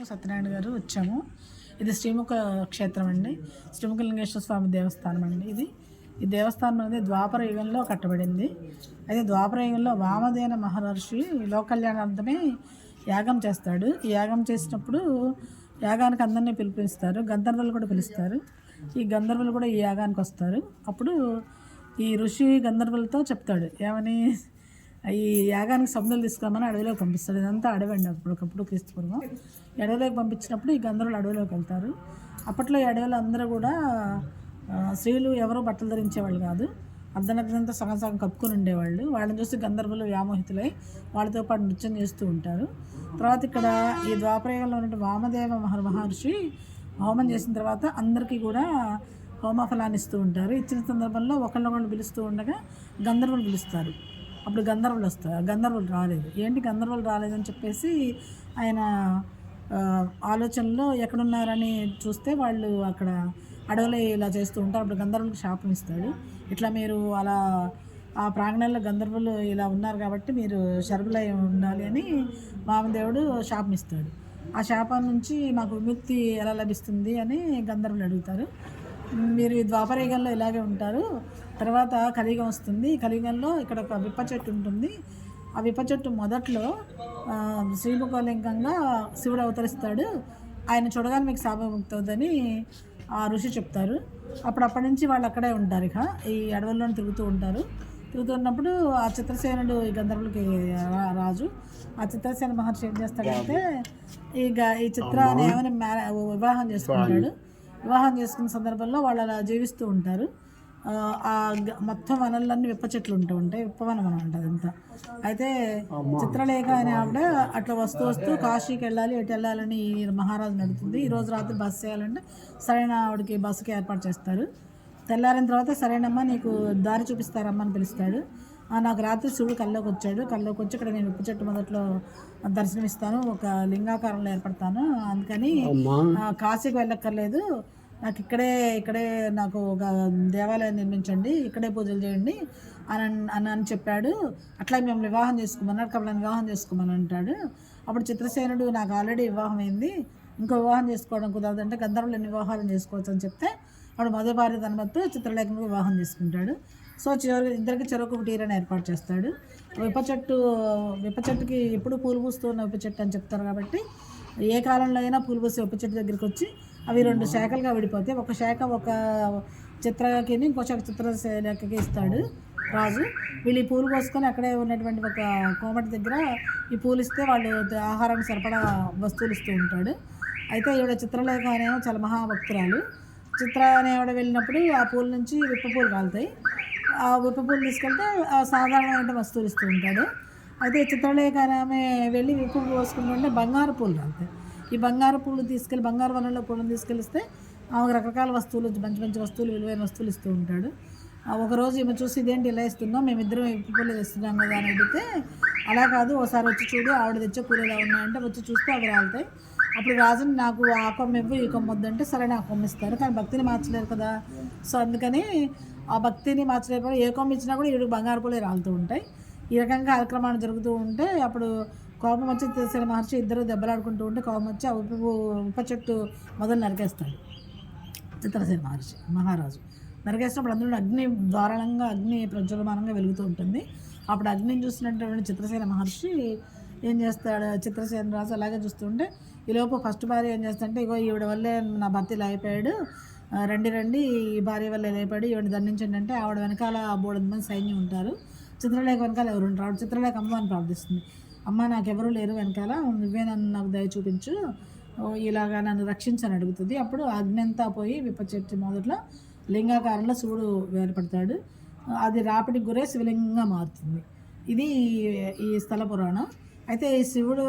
సత్యనారాయణ గారు వచ్చాము. ఇది శ్రీముఖ క్షేత్రం అండి. శ్రీముఖ లింగేశ్వర స్వామి దేవస్థానం అండి. ఈ దేవస్థానం అనేది ద్వాపర యుగంలో కట్టబడింది. అయితే ద్వాపర యుగంలో వామదేన మహర్షి లోక కళ్యాణార్థమే యాగం చేస్తాడు. ఈ యాగం చేసినప్పుడు యాగానికి అందరినీ పిలిపిస్తారు, గంధర్వులు కూడా పిలుస్తారు. ఈ గంధర్వులు కూడా ఈ యాగానికి వస్తారు. అప్పుడు ఈ ఋషి గంధర్వులతో చెప్తాడు ఏమని, ఈ యాగానికి సముద్రాలు తీసుకురామని అడవిలోకి పంపిస్తాడు. ఇదంతా అడవి అండి. అప్పటికప్పుడు క్రీస్తు పూర్వం అడవిలోకి పంపించినప్పుడు ఈ గంధర్వులు అడవిలోకి వెళ్తారు. అప్పట్లో ఈ అడవిలో అందరూ కూడా స్త్రీలు ఎవరో బట్టలు ధరించేవాళ్ళు కాదు, అర్ధనగ్నంతా సగం సగం కప్పుకొని ఉండేవాళ్ళు. వాళ్ళని చూసి గంధర్వులు వ్యామోహితులై వాళ్ళతో పాటు నృత్యం చేస్తూ ఉంటారు. తర్వాత ఇక్కడ ఈ ద్వాపరయుగంలో ఉన్నటువంటి వామదేవ మహర్షి హోమం చేసిన తర్వాత అందరికీ కూడా హోమఫలాన్ని ఇస్తూ ఉంటారు. ఇచ్చిన సందర్భంలో ఒకళ్ళొకళ్ళు పిలుస్తూ ఉండగా గంధర్వులు పిలుస్తారు. అప్పుడు గంధర్వులు వస్తారు. గంధర్వులు రాలేదు. ఏంటి గంధర్వులు రాలేదని చెప్పేసి ఆయన ఆలోచనలో ఎక్కడున్నారని చూస్తే వాళ్ళు అక్కడ అడవులు ఇలా చేస్తూ ఉంటారు. అప్పుడు గంధర్వులకు శాపం ఇస్తాడు. ఇట్లా మీరు అలా ఆ ప్రాంగణంలో గంధర్వులు ఇలా ఉన్నారు కాబట్టి మీరు శర్బులై ఉండాలి అని వామదేవుడు శాపం ఇస్తాడు. ఆ శాపం నుంచి మాకు విముక్తి ఎలా లభిస్తుంది అని గంధర్వులు అడుగుతారు. మీరు ఈ ద్వాపరయుగంలో ఇలాగే ఉంటారు, తర్వాత కలియుగం వస్తుంది. కలియుగంలో ఇక్కడ ఒక విప్ప చెట్టు ఉంటుంది. ఆ విప్ప చెట్టు మొదట్లో శ్రీముఖలింగంగా శివుడు అవతరిస్తాడు. ఆయన చూడగానే మీకు శాపముక్తి అవుతుందని ఆ ఋషి చెప్తారు. అప్పటి నుంచి వాళ్ళు అక్కడే ఉంటారు. ఇక ఈ అడవుల్లోనే తిరుగుతూ ఉంటారు. తిరుగుతున్నప్పుడు ఆ చిత్రసేనుడు ఈ గంధర్వులకి రాజు. ఆ చిత్రసేన మహర్షి ఏం చేస్తాడంటే ఈ చిత్రాన్ని ఏమైనా వివాహం చేసుకుంటాడు. వివాహం చేసుకున్న సందర్భంలో వాళ్ళు అలా జీవిస్తూ ఉంటారు. ఆ మొత్తం వనరులన్నీ విప్ప చెట్లు ఉంటూ ఉంటాయి. విప్పవనం అని ఉంటుంది అంతా. అయితే చిత్రలేఖ అనే ఆవిడ అట్లా వస్తూ కాశీకి వెళ్ళాలి, ఎటు వెళ్ళాలని మహారాజు నడుతుంది. ఈరోజు రాత్రి బస్సు చేయాలంటే సరైన ఆవిడకి బస్సుకి ఏర్పాటు చేస్తారు. తెల్లారిన తర్వాత సరైనమ్మా నీకు దారి చూపిస్తారమ్మా అని పిలుస్తాడు. నాకు రాత్రి శివుడు కల్లోకి వచ్చాడు. కల్లోకి వచ్చి ఇక్కడ నేను విప్ప చెట్టు మొదట్లో దర్శనమిస్తాను, ఒక లింగాకారంలో ఏర్పడతాను, అందుకని కాశీకి వెళ్ళక్కర్లేదు, నాకు ఇక్కడే నాకు ఒక దేవాలయం నిర్మించండి, ఇక్కడే పూజలు చేయండి అని చెప్పాడు. అట్లా మేము వివాహం చేసుకోమన్నాడు. కమలను వివాహం చేసుకోమని అంటాడు. అప్పుడు చిత్రసేనుడు నాకు ఆల్రెడీ వివాహం అయింది, ఇంకో వివాహం చేసుకోవడం కుదరదంటే గంధర్వులు ఎన్ని వివాహాలు చేసుకోవచ్చు అని చెప్తే వాడు మొదటి భార్య తనమత్తు చిత్రలేఖను వివాహం చేసుకుంటాడు. సో ఇద్దరికి చెరకు టీరని ఏర్పాటు చేస్తాడు. విప్ప చెట్టుకి ఎప్పుడు పూలు పూస్తూ ఉన్న విప్ప చెట్టు అని చెప్తారు కాబట్టి ఏ కాలంలో అయినా పూలు పూసే విప్ప చెట్టు దగ్గరికి వచ్చి అవి 2 శాఖలుగా విడిపోతాయి. ఒక శాఖ ఒక చిత్రకి, ఇంకో శాఖ చిత్రలేఖకి ఇస్తాడు రాజు. వీళ్ళు ఈ పూలు కోసుకొని అక్కడే ఉన్నటువంటి ఒక కోమటి దగ్గర ఈ పూలు ఇస్తే వాళ్ళు ఆహారానికి సరిపడా వస్తువులు ఇస్తూ ఉంటాడు. అయితే ఈవిడ చిత్రలేఖ అనేమో చాలా మహాభక్తురాలు. చిత్ర అనేవాడు వెళ్ళినప్పుడు ఆ పూల నుంచి విప్ప పూలు కాలుతాయి. ఆ విప్ప పూలు తీసుకెళ్తే సాధారణమైన వస్తువులు ఇస్తూ ఉంటాడు. అయితే చిత్రలేఖ ఆమె వెళ్ళి విప్ప పూలు పోసుకుంటుంటే బంగారు పూలు కాలుతాయి. ఈ బంగారు పూలు తీసుకెళ్ళి బంగారు వనంలో పూలను తీసుకెళ్ళిస్తే ఆమెకు రకరకాల వస్తువులు, మంచి మంచి వస్తువులు, విలువైన వస్తువులు ఇస్తూ ఉంటాడు. ఒకరోజు ఈమె చూసి ఇదేంటి ఇలా ఇస్తున్నాం, మేమిద్దరం విప్ప పూలు ఇస్తున్నాం కదా అని అడిగితే అలా కాదు, ఒకసారి వచ్చి చూడు ఆవిడ తెచ్చే పూలు ఎలా ఉన్నాయంటే వచ్చి చూస్తే అవి రాలుతాయి. అప్పుడు రాజుని నాకు ఆ కొమ్మ ఇవ్వు, ఈ కొమ్మ వద్దంటే సరే ఆ కొమ్మ ఇస్తారు, కానీ భక్తిని మార్చలేరు కదా. సో అందుకని ఆ భక్తిని మార్చలేరు. ఏ కొమ్మ ఇచ్చినా కూడా ఈవిడికి బంగారు పూలే రాలుతూ ఉంటాయి. ఈ రకంగా కార్యక్రమాలు జరుగుతూ ఉంటే అప్పుడు కోపం వచ్చి చిత్రసేన మహర్షి ఇద్దరు దెబ్బలాడుకుంటూ ఉంటే కోపం వచ్చి ఆ విప్ప చెట్టు మొదలు నరికేస్తాడు చిత్రసేన మహారాజు. నరికేసినప్పుడు అందులో అగ్ని ధారాళంగా అగ్ని ప్రజ్వలమానంగా వెలుగుతూ ఉంటుంది. అప్పుడు అగ్నిని చూసినటువంటి చిత్రసేన మహర్షి ఏం చేస్తాడు, చిత్రసేన రాజు అలాగే చూస్తుంటే ఈలోపు ఫస్ట్ భార్య ఏం చేస్తుంటే ఇగో ఈవిడ వల్లే నా భర్త ఇలా అయిపోయాడు, రండి ఈ భార్య వల్ల లేపాడు, ఈవిడ దండించండి అంటే ఆవిడ వెనకాల 3 మంది సైన్యం ఉంటారు. చిత్రలేఖ వెనకాల ఎవరు ఉంటారు. ఆవిడ చిత్రలేఖ అమ్మని ప్రార్థిస్తుంది, అమ్మ నాకెవరూ లేరు వెనకాల, నువ్వే నాకు దయ చూపించు, ఇలాగా నన్ను రక్షించని అడుగుతుంది. అప్పుడు అగ్ని అంతా పోయి విప్ప చెట్టు మొదట్లో లింగాకారంలో శివుడు ఏర్పడతాడు. అది రాపిడికి గురే శివలింగంగా మారుతుంది. ఇది ఈ స్థల పురాణం. అయితే ఈ శివుడు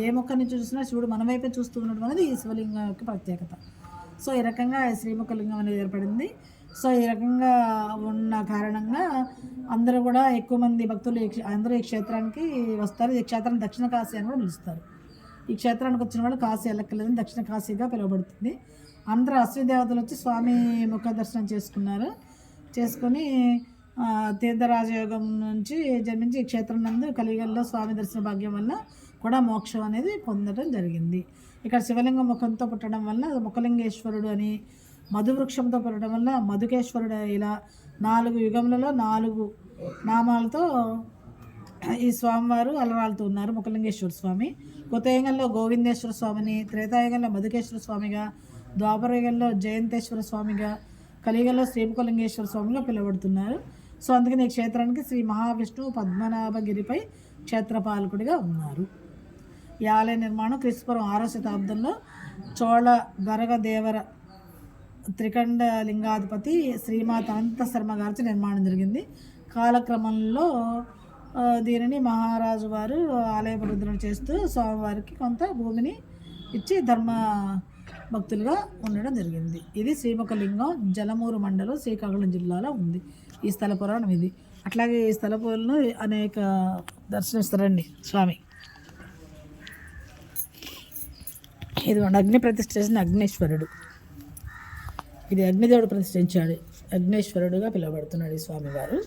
ఏ మొక్క నుంచి చూసినా శివుడు మన వైపే చూస్తూ ఉండడం అనేది ఈ శివలింగం యొక్క ప్రత్యేకత. సో ఈ రకంగా శ్రీముఖలింగం అనేది ఏర్పడింది. సో ఈ రకంగా ఉన్న కారణంగా అందరూ కూడా ఎక్కువ మంది భక్తులు అందరూ ఈ క్షేత్రానికి వస్తారు. ఈ క్షేత్రాన్ని దక్షిణ కాశీ అని కూడా పిలుస్తారు. ఈ క్షేత్రానికి వచ్చిన వాళ్ళు కాశీ వెళ్ళక్కర్లేదని దక్షిణ కాశీగా పిలువబడుతుంది. అందరూ అశ్వదేవతలు వచ్చి స్వామి ముఖ దర్శనం చేసుకొని తీర్థరాజయోగం నుంచి జన్మించి ఈ క్షేత్రం నందు కలియుగంలో స్వామి దర్శన భాగ్యం వల్ల కూడా మోక్షం అనేది పొందడం జరిగింది. ఇక్కడ శివలింగం ముఖంతో పుట్టడం వల్ల ముఖలింగేశ్వరుడు అని, మధువృక్షంతో పుట్టడం వల్ల మధుకేశ్వరుడు, ఇలా 4 యుగములలో 4 నామాలతో ఈ స్వామివారు అలరాలుతూ ఉన్నారు. ముఖలింగేశ్వర స్వామి కృతయుగంలో గోవిందేశ్వర స్వామిని, త్రేతాయుగంలో మధుకేశ్వర స్వామిగా, ద్వాపరయుగంలో జయంతేశ్వర స్వామిగా, కలియుగంలో శ్రీముఖలింగేశ్వర స్వామిగా పిలువబడుతున్నారు. సో అందుకని ఈ క్షేత్రానికి శ్రీ మహావిష్ణువు పద్మనాభగిరిపై క్షేత్రపాలకుడిగా ఉన్నారు. ఈ ఆలయ నిర్మాణం క్రీస్తుపూర్వం 6వ శతాబ్దంలో చోళ గరగదేవర త్రికండ లింగాధిపతి శ్రీమాత అనంత శర్మ గారితో నిర్మాణం జరిగింది. కాలక్రమంలో దీనిని మహారాజు వారు ఆలయ పునరుద్ధరణ చేస్తూ స్వామివారికి కొంత భూమిని ఇచ్చి ధర్మ భక్తులుగా ఉండడం జరిగింది. ఇది శ్రీముఖలింగం, జలమూరు మండలం, శ్రీకాకుళం జిల్లాలో ఉంది. ఈ స్థల పురాణం ఇది. అట్లాగే ఈ స్థల పూలను అనేక దర్శనిస్తారండి స్వామి. ఇది అగ్ని ప్రతిష్ఠ చేసిన అగ్నేశ్వరుడు. ఇది అగ్నిదేవుడు ప్రతిష్ఠించాడు. అగ్నేశ్వరుడుగా పిలువబడుతున్నాడు ఈ స్వామివారు.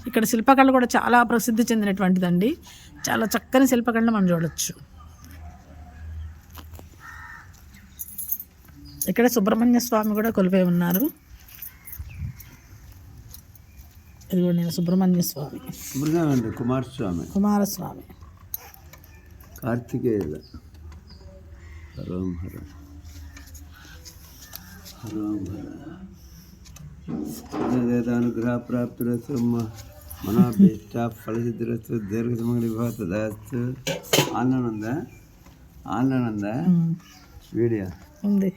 ఇక్కడ శిల్పకళ కూడా చాలా ప్రసిద్ధి చెందినటువంటిదండి. చాలా చక్కని శిల్పకళను మనం చూడవచ్చు. ఇక్కడ సుబ్రహ్మణ్య స్వామి కూడా కొలువై ఉన్నారు. ఇది కూడా నేను సుబ్రహ్మణ్య స్వామి, కుమారస్వామి, కార్తికేయ అనుగ్రహ ప్రాప్తిరస్తు మనోభీష్ట ఫలసిద్ధిరస్తు దీర్ఘసుమంగళి భవతదాస్తు. ఆన్లైన్ ఉందా వీడియో ఉంది.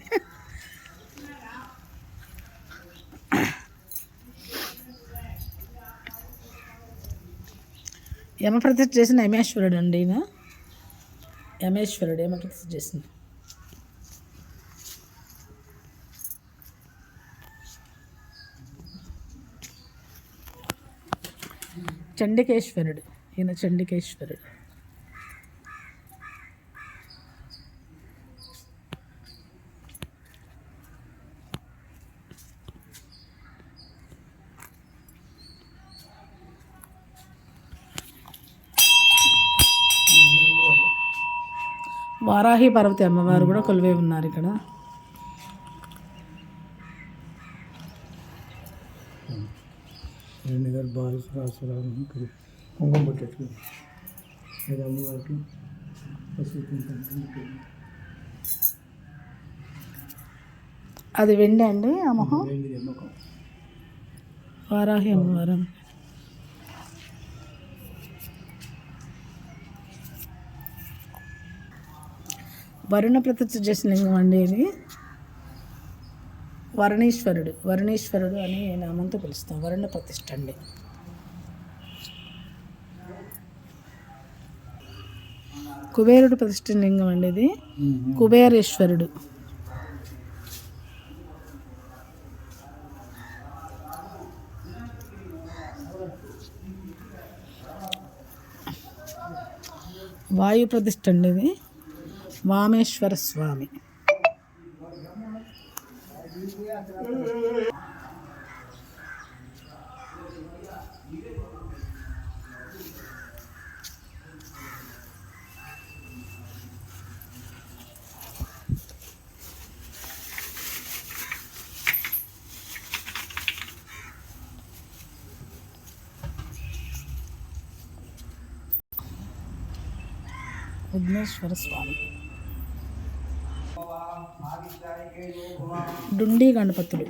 యమప్రతిష్ఠ చేసిన యమేశ్వరుడు అండి. ఈయన యమేశ్వరుడు యమప్రతిష్ఠ చేసిన. చండికేశ్వరుడు, ఈయన చండికేశ్వరుడు. వారాహి పార్వతి అమ్మవారు కూడా కొలువై ఉన్నారు ఇక్కడ. అది వెండి అండి. ఆ మొహం వారాహి అమ్మవారు. వరుణ ప్రతిష్ఠ చేసిన లింగం అండి ఇది. వరుణేశ్వరుడు అని నామంతో పిలుస్తాం. వరుణ ప్రతిష్ఠ అండి. కుబేరుడు ప్రతిష్ఠ లింగం అండి ఇది. కుబేరేశ్వరుడు. వాయు ప్రతిష్ఠ అండి ఇది. వామేశ్వర స్వామి. విఘ్నేశ్వర స్వామి. డుండి గణపతులు.